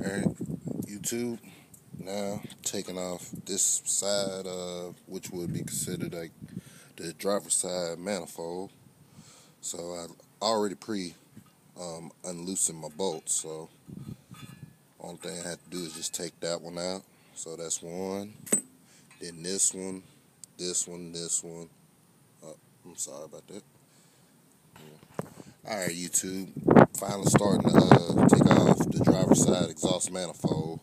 Alright, YouTube, now taking off this side, which would be considered like the driver's side manifold. So I already unloosened my bolts, so only thing I have to do is just take that one out. So that's one, then this one, this one, this one. Oh, I'm sorry about that. Alright, YouTube, finally starting to take off the driver's side exhaust manifold.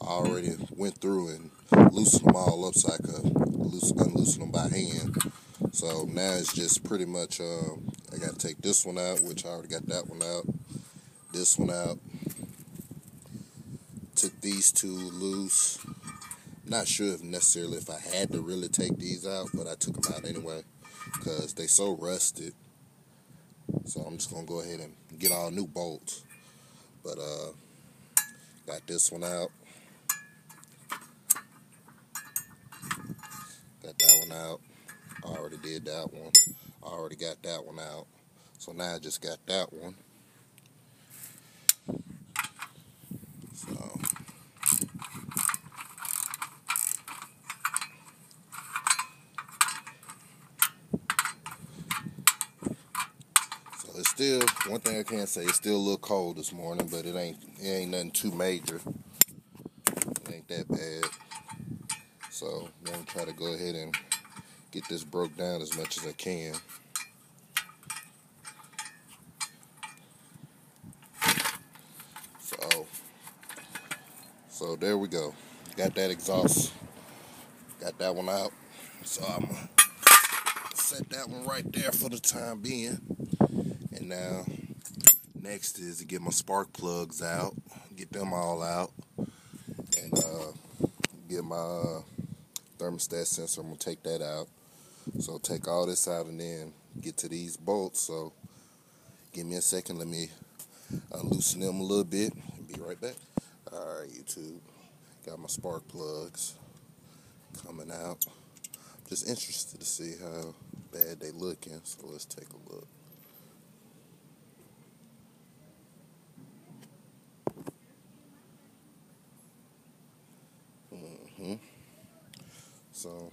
I already went through and loosened them all up so I could unloosen them by hand. So now it's just pretty much, I got to take this one out, which I already got that one out, this one out. Took these two loose. Not sure if necessarily if I had to really take these out, but I took them out anyway because they so rusted. So I'm just going to go ahead and get all new bolts. But got this one out. Got that one out. I already did that one. I already got that one out. So now I just got that one. So it's still, one thing I can say, it's still a little cold this morning, but it ain't nothing too major. It ain't that bad. So I'm gonna try to go ahead and get this broke down as much as I can. So there we go. Got that exhaust. Got that one out. So I'm gonna set that one right there for the time being. And now next is to get my spark plugs out, get them all out, and get my thermostat sensor. I'm gonna take that out. So take all this out and then get to these bolts. So give me a second. Let me loosen them a little bit and be right back. Alright, YouTube. Got my spark plugs coming out. Just interested to see how bad they looking. So let's take a look. So,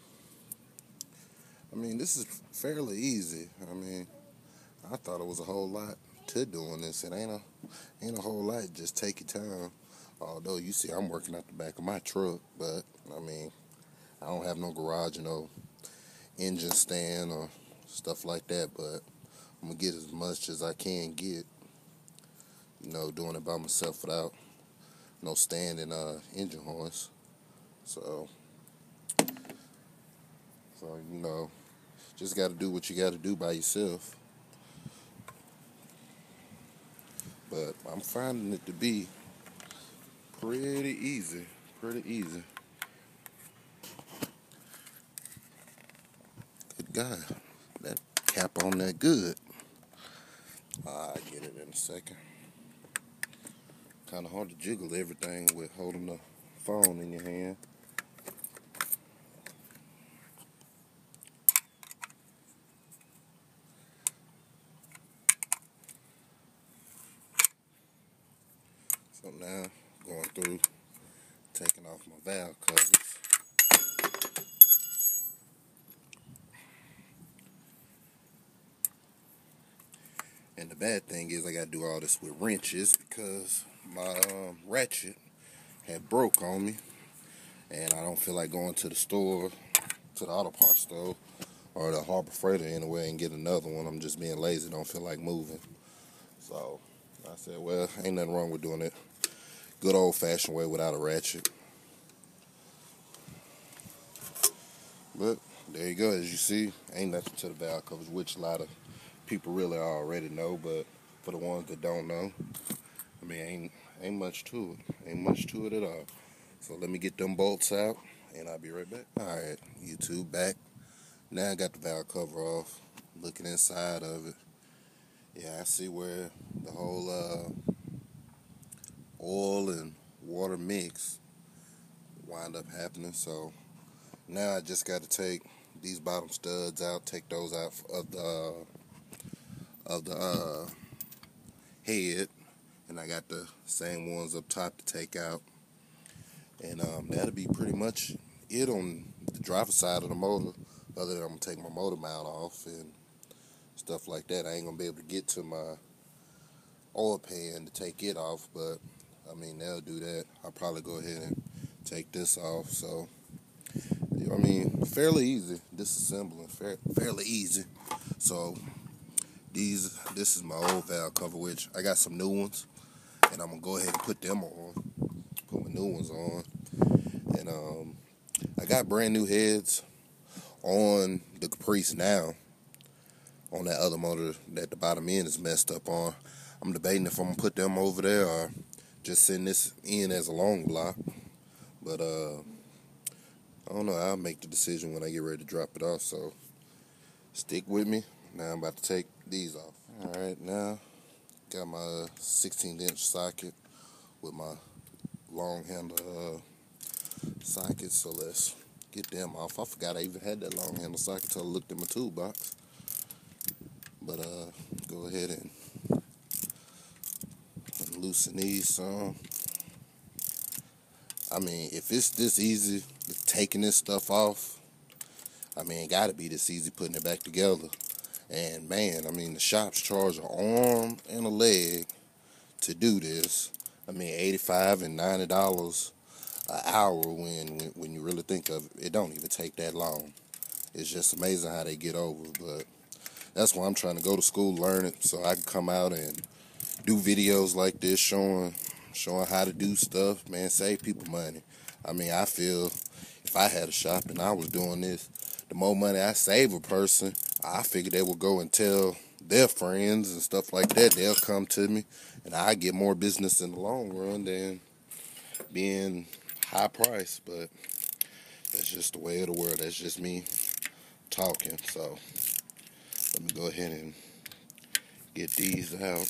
I mean, this is fairly easy. I mean, I thought it was a whole lot to doing this. It ain't a whole lot. Just take your time. Although you see, I'm working out the back of my truck, but I mean, I don't have no garage, no engine stand or stuff like that. But I'm gonna get as much as I can get. Doing it by myself without no stand and engine horns. So just got to do what you got to do by yourself. But I'm finding it to be pretty easy. Pretty easy. Good God. That cap on that good. I'll get it in a second. Kind of hard to jiggle everything with holding the phone in your hand. So now, going through, taking off my valve covers. And the bad thing is I got to do all this with wrenches because my ratchet had broke on me. And I don't feel like going to the store, to the auto parts store, or the Harbor Freighter anyway and get another one. I'm just being lazy, don't feel like moving. So I said, well, ain't nothing wrong with doing it good old-fashioned way without a ratchet. But there you go. As you see, ain't nothing to the valve covers, which a lot of people really already know. But for the ones that don't know, I mean, ain't much to it. Ain't much to it at all. So let me get them bolts out, and I'll be right back. All right, YouTube, back. Now I got the valve cover off. Looking inside of it. Yeah, I see where the whole oil and water mix wind up happening. So now I just got to take these bottom studs out, take those out of the head, and I got the same ones up top to take out. And that'll be pretty much it on the driver's side of the motor. Other than I'm gonna take my motor mount off and stuff like that. I ain't gonna be able to get to my oil pan to take it off, but I mean they'll do that. I'll probably go ahead and take this off. So I mean, fairly easy disassembling, fairly easy. So this is my old valve cover, which I got some new ones, and I'm gonna go ahead and put them on, put my new ones on, and I got brand new heads on the Caprice now. On that other motor that the bottom end is messed up on, I'm debating if I'm gonna put them over there or just send this in as a long block. But I don't know. I'll make the decision when I get ready to drop it off. So stick with me. Now I'm about to take these off. All right, now got my 16-inch socket with my long handle socket. So let's get them off. I forgot I even had that long handle socket till I looked in my toolbox. But go ahead and loosen these some. I mean, if it's this easy taking this stuff off, I mean, it gotta be this easy putting it back together. And man, I mean, the shops charge an arm and a leg to do this. I mean, $85 and $90 an hour when you really think of it. It don't even take that long. It's just amazing how they get over. But that's why I'm trying to go to school, learn it, so I can come out and do videos like this showing how to do stuff, man, save people money. I mean, I feel if I had a shop and I was doing this, the more money I save a person, I figure they will go and tell their friends and stuff like that. They'll come to me, and I get more business in the long run than being high price. But that's just the way of the world. That's just me talking. So let me go ahead and get these out.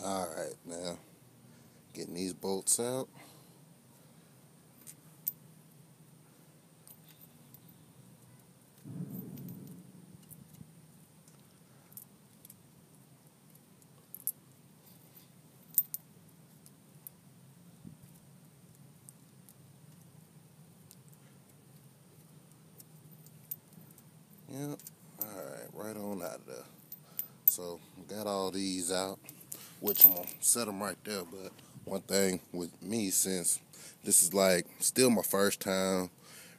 All right, now getting these bolts out. Yep. All right, right on out of there. So got all these out, which I'm gonna set them right there. But one thing with me, since this is like still my first time,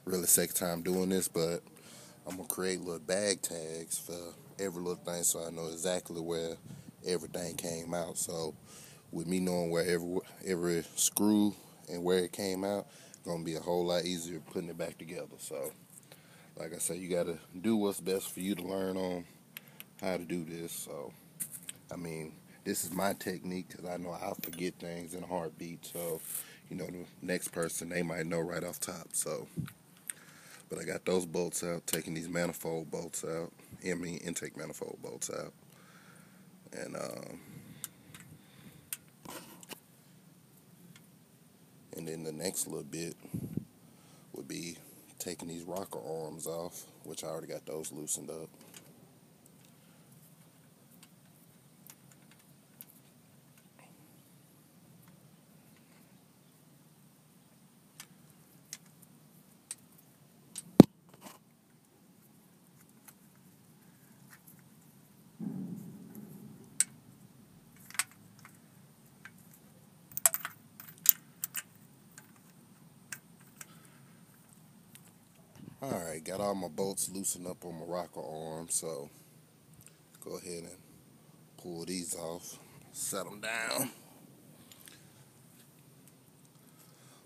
really second time doing this, but I'm gonna create little bag tags for every little thing, so I know exactly where everything came out. So with me knowing where every screw and where it came out, it's gonna be a whole lot easier putting it back together. So like I said, you gotta do what's best for you to learn on how to do this. So I mean, this is my technique because I know I'll forget things in a heartbeat. So, the next person, they might know right off top. So, but I got those bolts out, taking these manifold bolts out, intake manifold bolts out. And then the next little bit would be taking these rocker arms off, which I already got those loosened up. Alright, got all my bolts loosened up on my rocker arm, so go ahead and pull these off, set them down.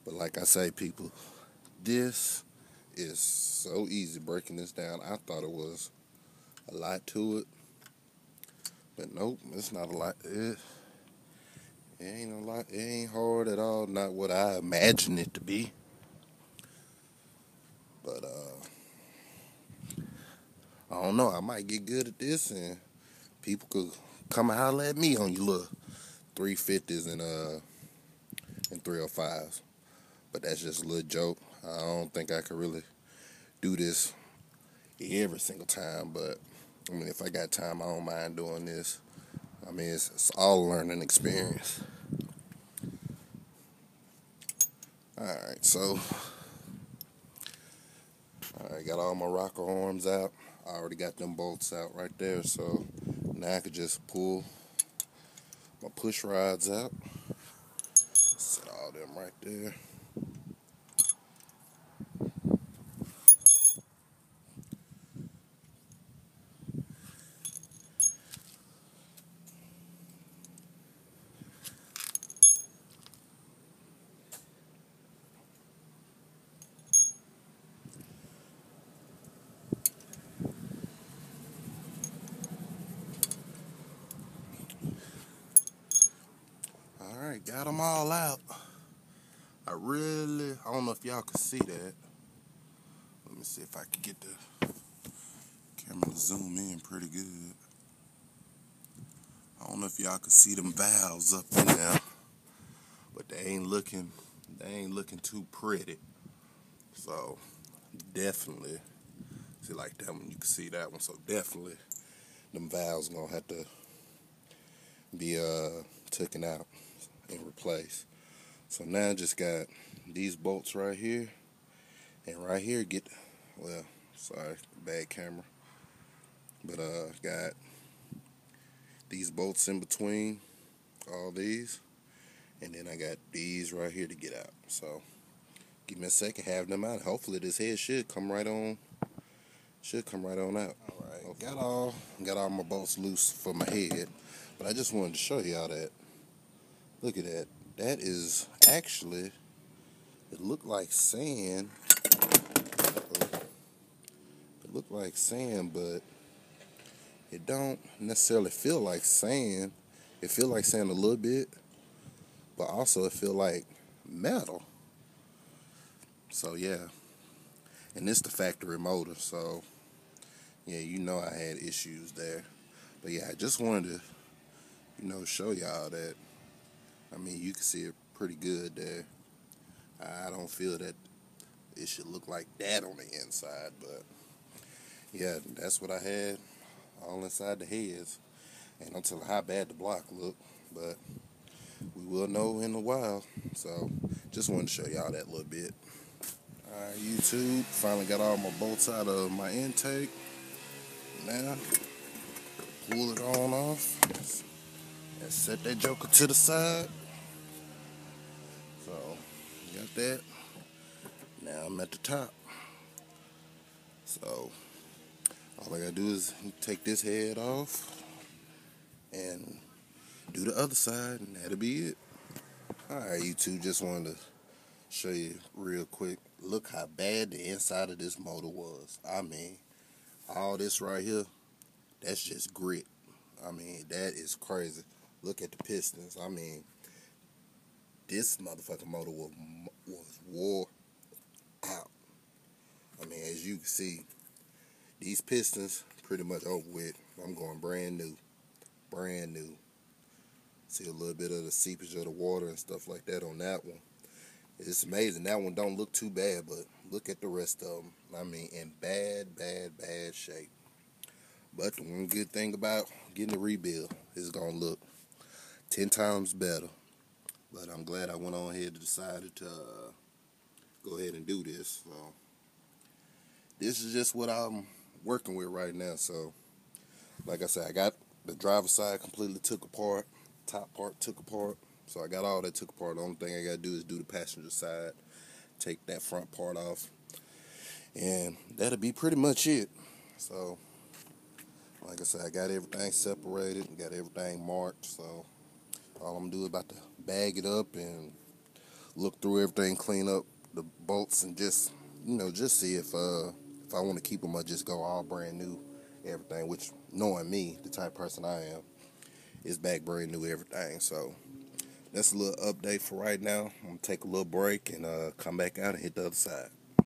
But like I say, people, this is so easy breaking this down. I thought it was a lot to it, but nope, it's not a lot. It ain't a lot. It ain't hard at all. Not what I imagined it to be. But I don't know. I might get good at this, and people could come and holler at me on you little 350s and 305s. But that's just a little joke. I don't think I could really do this every single time. But I mean, if I got time, I don't mind doing this. I mean, it's all a learning experience. All right, so I got all my rocker arms out. I already got them bolts out right there. So now I could just pull my push rods out. Set all them right there. All right, got them all out. I don't know if y'all can see that. Let me see if I can get the camera to zoom in pretty good. I don't know if y'all can see them valves up in there, but they ain't looking too pretty. So definitely, see like that one, you can see that one. So definitely, them valves gonna have to be taken out and replaced. So now I just got these bolts right here, and right here sorry, bad camera, but got these bolts in between all these, and then I got these right here to get out. So give me a second, have them out. Hopefully this head should come right on out. All right, okay. Got all my bolts loose for my head, but I just wanted to show y'all that. Look at that. That is actually, it looked like sand. It looked like sand, but it don't necessarily feel like sand. It feel like sand a little bit, but also it feel like metal. So yeah, and this the factory motor. So yeah, you know I had issues there. But yeah, I just wanted to, show y'all that. I mean, you can see it pretty good there. I don't feel that it should look like that on the inside, but yeah, that's what I had all inside the heads. Ain't no telling how bad the block looked, but we will know in a while. So just wanted to show y'all that little bit. Alright, YouTube, finally got all my bolts out of my intake. Now, pull it on off and set that joker to the side. So, got that. Now I'm at the top. So, all I gotta do is take this head off and do the other side, and that'll be it. Alright, YouTube, just wanted to show you real quick. Look how bad the inside of this motor was. I mean, all this right here, that's just grit. I mean, that is crazy. Look at the pistons. I mean, this motherfucking motor was wore out. I mean, as you can see, these pistons pretty much over with. I'm going brand new. Brand new. See a little bit of the seepage of the water and stuff like that on that one. It's amazing. That one don't look too bad, but look at the rest of them. I mean, in bad shape. But the one good thing about getting a rebuild is going to look 10 times better. But I'm glad I went on ahead and decided to go ahead and do this. So this is just what I'm working with right now. So like I said, I got the driver's side completely took apart. Top part took apart. So I got all that took apart. The only thing I got to do is do the passenger side. Take that front part off. And that'll be pretty much it. So like I said, I got everything separated, got everything marked, so all I'm gonna do is about to bag it up and look through everything, clean up the bolts, and just just see if I want to keep them or just go all brand new, everything. Which, knowing me, the type of person I am, is back brand new everything. So that's a little update for right now. I'm gonna take a little break and come back out and hit the other side.